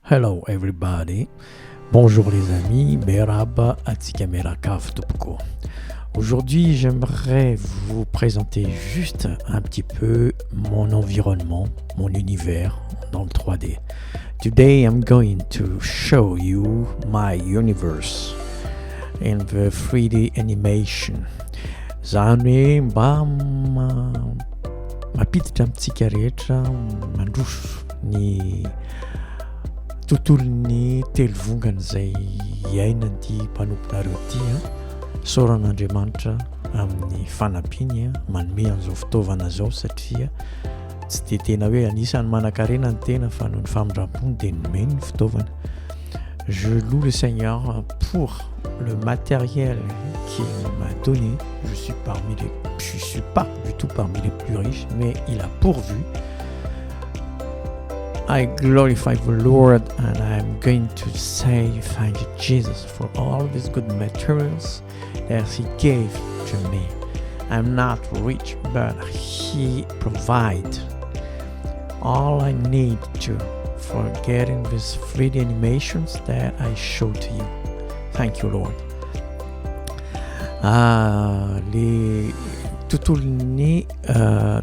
Hello everybody, bonjour les amis, Merhaba atika merakaf topko. Aujourd'hui j'aimerais vous présenter juste un petit peu mon environnement, mon univers dans le 3D. Today I'm going to show you my universe in the 3D animation. Zany mba mampiditra amintsika rehetra mandroso ny tontolon'ny telovongana izay iainan'ny mpanomponareo ty soran'Andriamanitra amin'ny fanampiany manome an'izao fitaovana zao satria tsy dia tena hoe anisany manan-karena ny tena fa noho ny famindram-pony dia nomeny ny fitaovana. Je loue le Seigneur pour le matériel qu'il m'a donné. Je suis pas du tout parmi les plus riches, mais il a pourvu. I glorify the Lord and I'm going to say thank you Jesus for all these good materials that He gave to me. I'm not rich, but He provides all I need to for getting these 3D animations that I show to you. Thank you Lord. Le tontolon'ny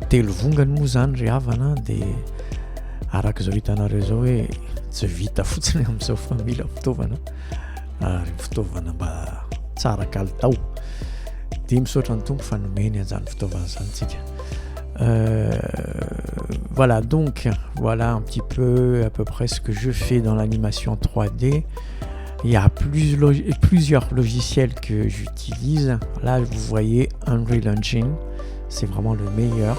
telovongany moa zany ry havana dia araka izao hitanareo zao hoe tsy vita fotsiny amin'izao fa mila fitaovana ary fitaovana mba tsara kalitao dia misaotra ny tompo fa nomeny an'izany fitaovana zany tsika. Voilà, donc voilà un petit peu à peu près ce que je fais dans l'animation 3D. Il y a plusieurs logiciels que j'utilise. Là vous voyez Unreal Engine, c'est vraiment le meilleur.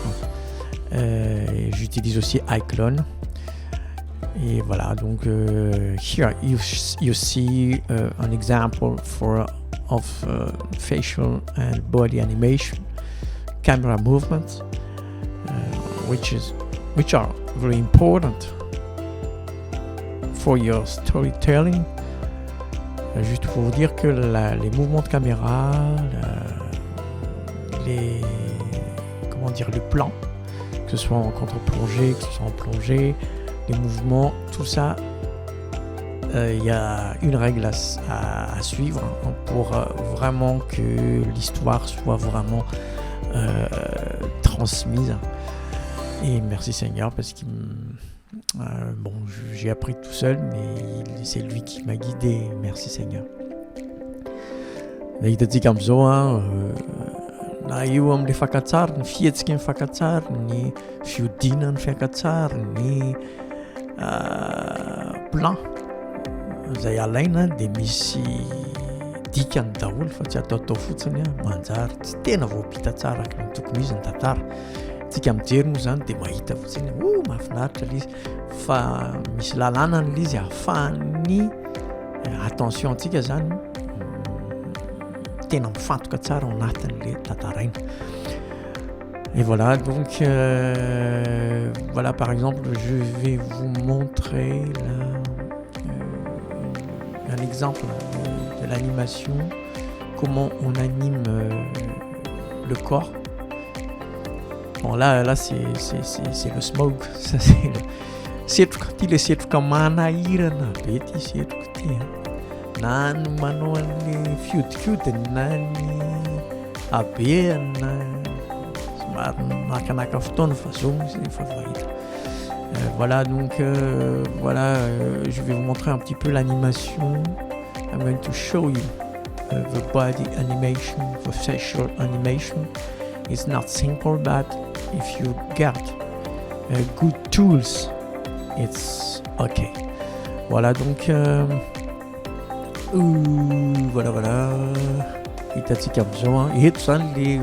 J'utilise aussi iClone. Et voilà, donc here you see an example of facial and body animation, camera movements, which are very important for your storytelling. Juste pour vous dire que les mouvements de caméra, les plans, que ce soit en contre-plongée, que ce soit en plongée, les mouvements, tout ça, il y a une règle à suivre pour vraiment que l'histoire soit vraiment transmise. Et merci Seigneur parce que j'ai appris tout seul, mais c'est lui qui m'a guidé. Merci Seigneur. Hitantsika amin'izao na io amin'ilay fankatsary, ny fihetsiky ny fankatsary, ny fiodina ny fankatsary, ny plan izay alaina dia misy dikany daholo fa tsy atao fotsiny manjary tsy tena voapita tsara ny tokony izy ny tantara. Tsika mijery moa zany dia mahita fotsiny mahafinaritra l'izy fa misy lalànany l'izy ahafahan'ny attention antsika zany tena mifantoka tsara ao anatin'le tantaraina. Et voilà, donc voilà par exemple je vais vous montrer un exemple de l'animation, comment on anime le corps. Bon là c'est le smoke, ça c'est le setroka manahirana be ty setroka ty na ny manao an'le fiodikodiny na ny habeany na nakanaka fotoana fa zao izy efa vahita. Voilà donc voilà je vais vous montrer un petit peu l'animation. I'm going to show you the body animation, the facial animation. It's not simple, but if you get good tools, it's okay. Voilà donc voilà hitantsika amin'izao eto zany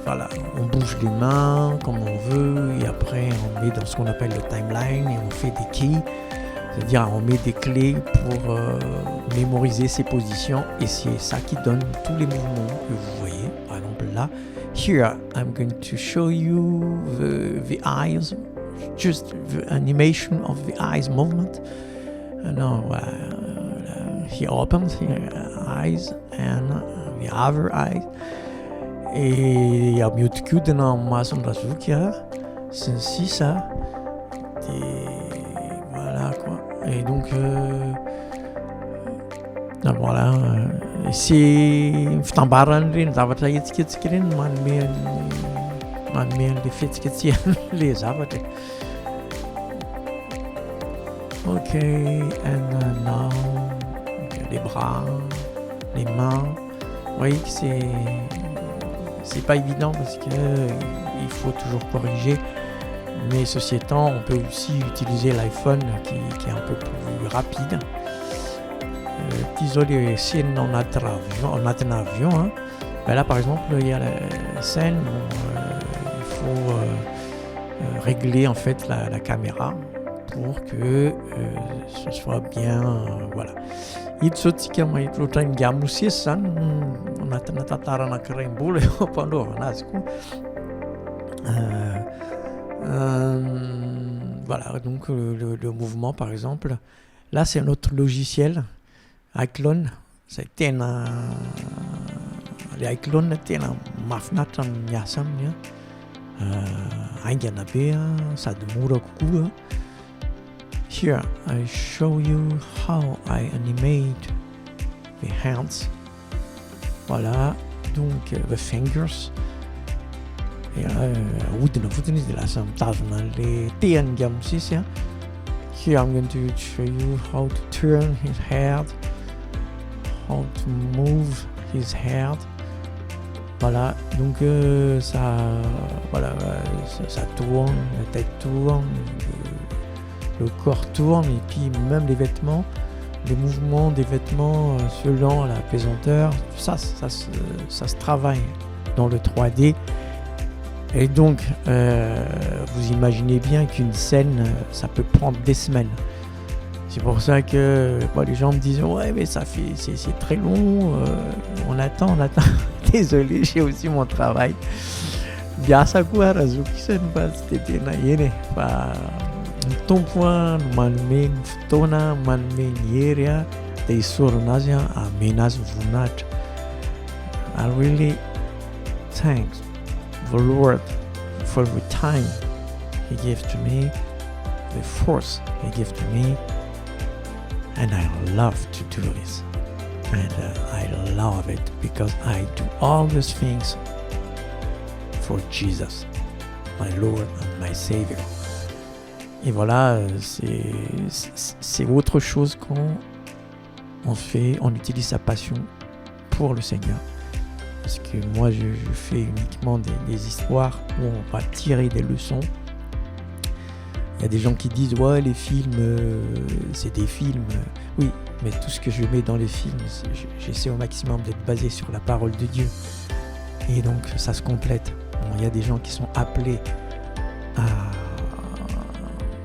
voilà, on bouge les mains comme on veut et après on met dans ce qu'on appelle le timeline et on fait des keys, c'est-à-dire on met des clés pour mémoriser ses positions et c'est ça qui donne tous les mouvements que vous voyez. Par exemple là, here I'm going to show you the eyes, just the animation of the eyes movement. He opens his eyes and the other eye. Et miodikodina amin'ny masony razoky sy ny sisa dia voilà Et donc voilà, sy fitambarany reny zavatra etsiketsika reny manome an'le fihetsiketsehany zavatra. Ok, and now les bras, les mains. Vous voyez que c'est pas évident parce que il faut toujours corriger. Mais ceci étant, on peut aussi utiliser l'iPhone qui est un peu plus rapide. T'isoler scène en avion, hein. Ben là par exemple il y a la scène où il faut régler en fait la caméra pour que ce soit bien voilà. Itsotsika mahita ohatry ny gamosesy zany anatina tantara anankiray mbola eo ampanaovana azy koa. Voilà, donc le mouvement par exemple, là c'est notre logiciel iClone, c'est tena le iClone tena mahafinaritra ny miasa aminy aingana be sady mora kokoa. Here I show you how I animate the hands. Voilà, donc the fingers. Et ahodina fotsiny izy dia lasa mitazona an'le tehany gamosesy. Here I'm going to show you how to turn his head, how to move his head. Voilà, donc ça tourne, la tête tourne, le corps tourne, et puis même les vêtements, les mouvements des vêtements selon la pesanteur, ça se travaille dans le 3D. Et donc, vous imaginez bien qu'une scène, ça peut prendre des semaines. C'est pour ça que les gens me disent « Ouais, mais c'est très long, on attend. » Désolé, j'ai aussi mon travail. Biasa koa raha zokisany fa tsy tena eny fa ny tompo no manome ny fotoana, manome ny hery dia hisorana azy amena azy voninahitra. I really thanks the Lord for the time He gave to me, the force He gave to me, and I love to do this. And I love it because I do all these things for Jesus, my Lord and my Savior. Et voilà, c'est autre chose quand on utilise sa passion pour le Seigneur. Parce que moi, je fais uniquement des histoires où on va tirer des leçons. Il y a des gens qui disent « Ouais, les films, c'est des films. » Oui, mais tout ce que je mets dans les films, j'essaie au maximum d'être basé sur la parole de Dieu. Et donc, ça se complète. Bon, il y a des gens qui sont appelés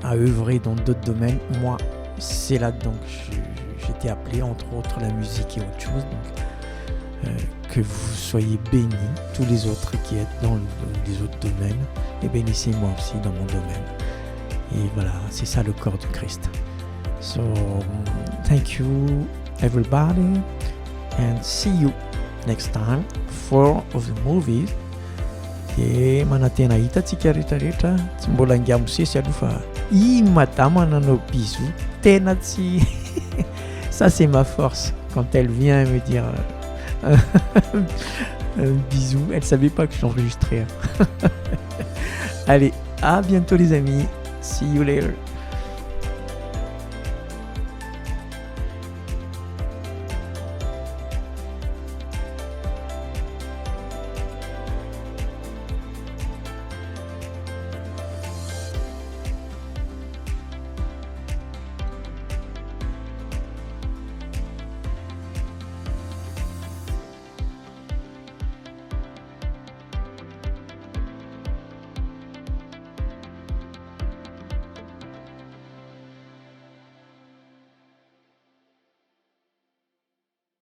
à œuvrer dans d'autres domaines. Moi, c'est là-dedans que j'étais appelé, entre autres la musique et autre chose. Donc, que vous soyez bénis, tous les autres qui êtes dans les autres domaines, et bénissez-moi aussi dans mon domaine. Et voilà, c'est ça le corps de Christ. So, thank you everybody, and see you next time for of the movies. Dia manantena hitantsika rehetrarehetra, tsy mbola ngamosesy aloha fa iny madame nanao bisou, tena tsy ça c'est ma force quand elle vient me dire bisous, elle savait pas que j'enregistrais. Allez, à bientôt les amis, see you later.